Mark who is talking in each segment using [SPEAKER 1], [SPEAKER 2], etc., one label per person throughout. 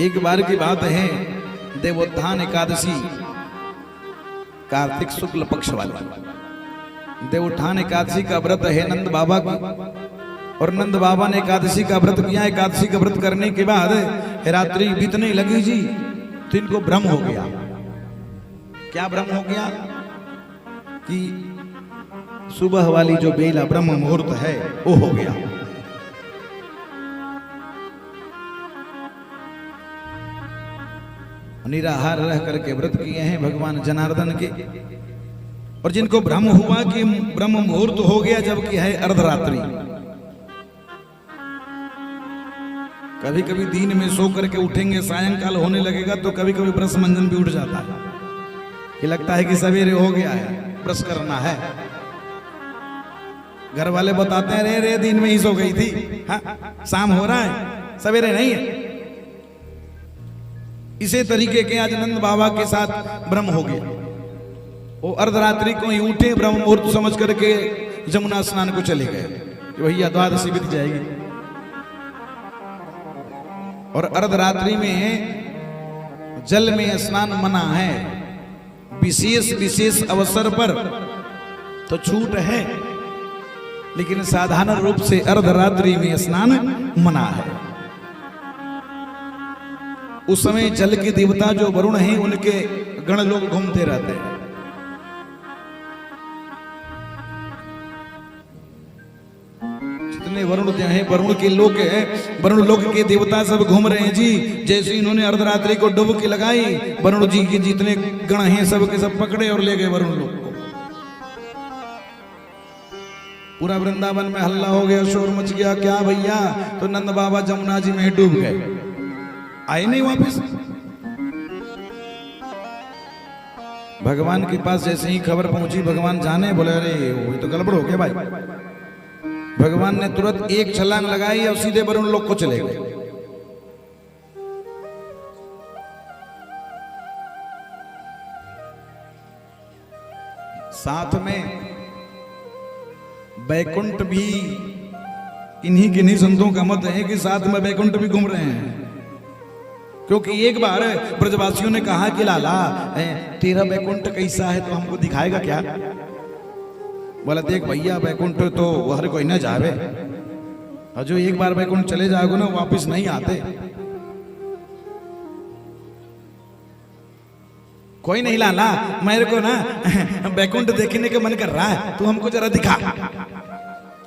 [SPEAKER 1] एक बार की बात है, देवोत्थान एकादशी, कार्तिक शुक्ल पक्ष वाले देवोत्थान एकादशी का व्रत है नंद बाबा की। और नंद बाबा ने एकादशी का व्रत किया। एकादशी का व्रत करने के बाद रात्रि बीतने लगी जी, तो इनको भ्रम हो गया। क्या भ्रम हो गया? कि सुबह वाली जो बेला ब्रह्म मुहूर्त है वो हो गया। निराहार रह करके व्रत किए हैं भगवान जनार्दन के। और जिनको भ्रम हुआ कि ब्रह्म मुहूर्त हो गया, जबकि है अर्धरात्रि। कभी कभी दिन में सो करके उठेंगे, सायंकाल होने लगेगा तो कभी कभी ब्रश मंजन भी उठ जाता है कि लगता है कि सवेरे हो गया है, ब्रश करना है। घर वाले बताते हैं, रे दिन में ही सो गई थी, हाँ शाम हो रहा है, सवेरे नहीं है। इसी तरीके के आज नंद बाबा के साथ भ्रम हो गया। वो अर्धरात्रि को ही उठे, ब्रह्म मुहूर्त समझ करके जमुना स्नान को चले गए कि भैया द्वादशी बीत जाएगी। और अर्धरात्रि में जल में स्नान मना है, विशेष विशेष अवसर पर तो छूट है, लेकिन साधारण रूप से अर्धरात्रि में स्नान मना है। उस समय जल के देवता जो वरुण हैं, उनके गण लोग घूमते रहते हैं। जितने वरुण हैं, वरुण के लोग हैं, वरुण लोक के देवता सब घूम रहे हैं जी। जैसे इन्होंने अर्धरात्रि को डुबकी लगाई, वरुण जी के जितने गण हैं सब के सब पकड़े और ले गए वरुण लोक को। पूरा वृंदावन में हल्ला हो गया, शोर मच गया। क्या भैया? तो नंद बाबा जमुना जी में डूब गए, आए नहीं वापस। भगवान के पास जैसे ही खबर पहुंची, भगवान जाने, बोले अरे वो तो गड़बड़ हो गया भाई। भगवान ने तुरंत एक छलांग लगाई और सीधे वरुण लोक को चले गए। साथ में बैकुंठ भी, इन्हीं किन्हीं संतों का मत है कि साथ में बैकुंठ भी घूम रहे हैं। क्योंकि एक बार ब्रजवासियों ने कहा कि लाला तेरा बैकुंठ कैसा है, तो हमको दिखाएगा क्या? बोला देख भैया, बैकुंठ तो हर कोई ना जावे, और जो एक बार बैकुंठ चले जाओगे ना वापस नहीं आते। कोई नहीं लाला, मेरे को ना बैकुंठ देखने का मन कर रहा है, तू हमको जरा दिखा।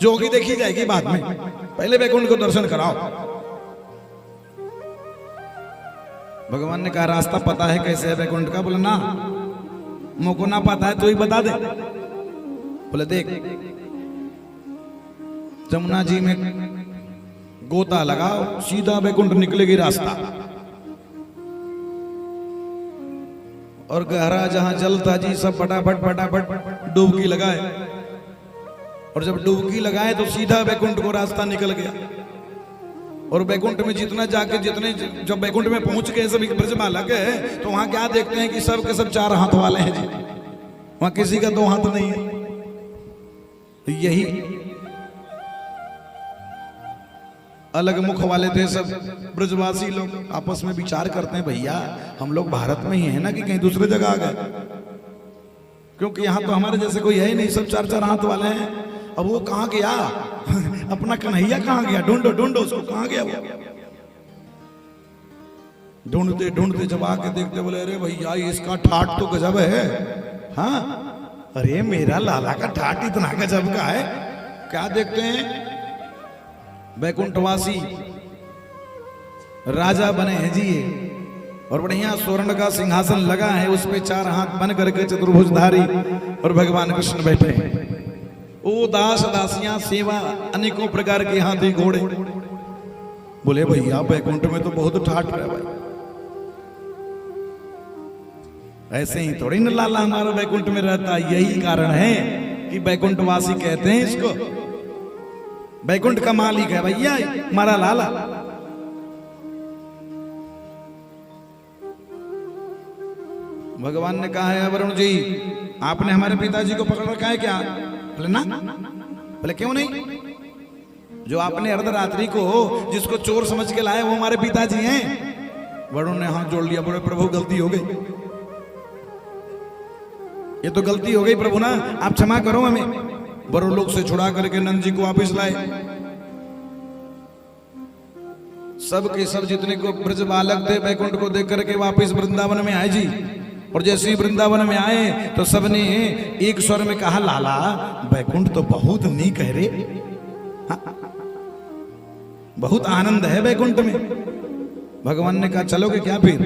[SPEAKER 1] जो होगी देखी जाएगी बाद में, पहले बैकुंठ को दर्शन कराओ। भगवान ने कहा रास्ता पता है कैसे है बैकुंठ का? बोला ना, मुझको ना पता है, तू ही बता दे। बोले देख, जमुना जी में गोता लगाओ, सीधा बैकुंठ निकलेगी रास्ता। और गहरा जहां जल था जी, सब फटाफट फटाफट डुबकी लगाए। और जब डुबकी लगाए तो सीधा बैकुंठ को रास्ता निकल गया। और बैकुंठ में जितना जाके जितने जब बैकुंठ में पहुंच गए सभी ब्रजमाला के, तो वहां क्या देखते हैं कि सब के सब चार हाथ वाले हैं जी, वहां किसी का दो हाथ नहीं है। तो यही अलग मुख वाले थे सब ब्रजवासी लोग। आपस में विचार करते हैं, भैया हम लोग भारत में ही है ना कि कहीं दूसरे जगह आ गए? क्योंकि यहाँ तो हमारे जैसे कोई है ही नहीं, सब चार चार हाथ वाले हैं। अब वो कहाँ गया? अपना कन्हैया कहाँ गया? ढूंढो ढूंढो उसको, कहाँ गया वो? ढूंढते ढूंढते जब आके देखते, बोले अरे भैया इसका ठाट तो गजब है। हाँ, अरे मेरा लाला का ठाट इतना गजब का है। क्या देखते हैं? बैकुंठवासी राजा बने हैं जी ये, और बढ़िया स्वर्ण का सिंहासन लगा है, उस पे चार हाथ बन करके चतुर्भुजधारी और भगवान कृष्ण बैठे हैं। ओ दास दासियां, सेवा, अनेकों प्रकार के हाथी घोड़े। बोले भैया बैकुंठ में तो बहुत ठाट है भाई, ऐसे ही थोड़ी न लाला हमारा बैकुंठ में रहता। यही कारण है कि बैकुंठवासी कहते हैं इसको। बैकुंठ का मालिक है भैया हमारा लाला। भगवान ने कहा है वरुण जी, आपने हमारे पिताजी को पकड़ रखा है क्या? बोले ना। बोले क्यों नहीं? जो आपने अर्धरात्रि को जिसको चोर समझ के लाए वो हमारे पिताजी हैं। वरुण ने हाथ जोड़ लिया, बोले प्रभु गलती हो गई, ये तो गलती हो गई प्रभु ना, आप क्षमा करो हमें। वरुण लोग से छुड़ा करके नंद जी को वापिस लाए। सब के सब जितने को ब्रज बालक थे बैकुंठ को देख करके वापिस वृंदावन में आए जी। और जैसे ही वृंदावन में आए तो सबने एक स्वर में कहा, लाला बैकुंठ तो बहुत नीक है रे, हाँ, बहुत आनंद है बैकुंठ में। भगवान ने कहा चलोगे क्या फिर?